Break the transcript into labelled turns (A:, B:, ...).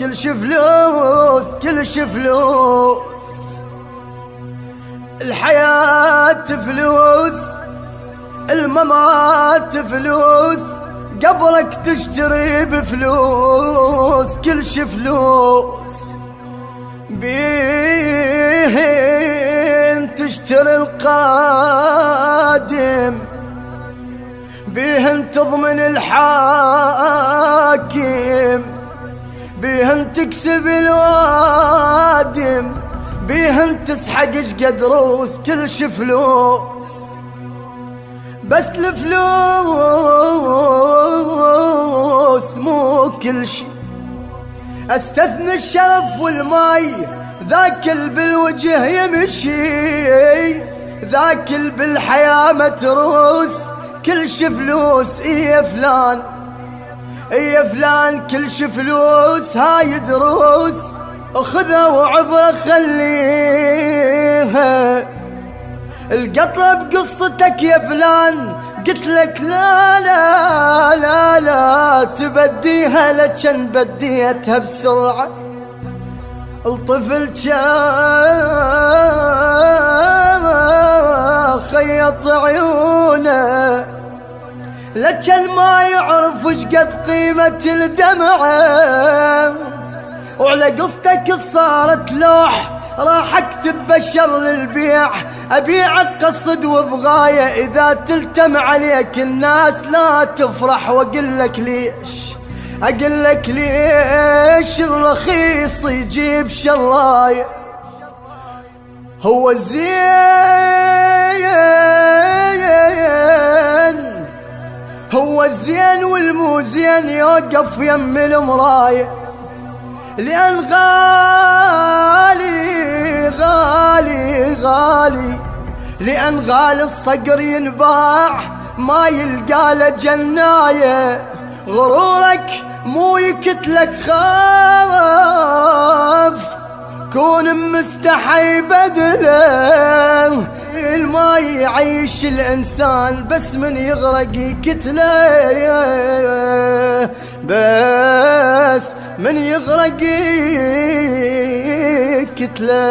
A: كل شي فلوس كل شي فلوس، الحياة فلوس، الممات فلوس، قبرك تشتري بفلوس كل شي فلوس، بيهن تشتري القادم، بيهن تضمن الحاكم، بيهن تكسب الوادم، بيهن تسحق قد روس كل شي فلوس. بس الفلوس مو كل شي، استثني الشرف والماي، ذاك اللي بالوجه يمشي، ذاك اللي بالحياة متروس كل شي فلوس. يا فلان يا فلان كل شي فلوس، هاي دروس اخذها وعبرة خليها، القطرة بقصتك يا فلان قلتلك لا لا لا لا تبديها، لكن بديتها بسرعة. الطفل خيط عيونه، لكن ما يعرف شقد قيمة الدمعة، وعلى قصتك صارت لوح راح اكتب بشر للبيع، ابيع قصد وبغاية، اذا تلتم عليك الناس لا تفرح. واقول لك ليش، اقول لك ليش الرخيص يجيب شراية. هو الزين هو الزين والمو زين يوقف يم المراية، لأن غالي غالي غالي، لأن غالي الصقر ينباع ما يلقى له جناية. غرورك مو يكتلك خاف، كون مستحي بدله، ما يعيش الإنسان بس من يغرق يكتله، بس من يغرق يكتله.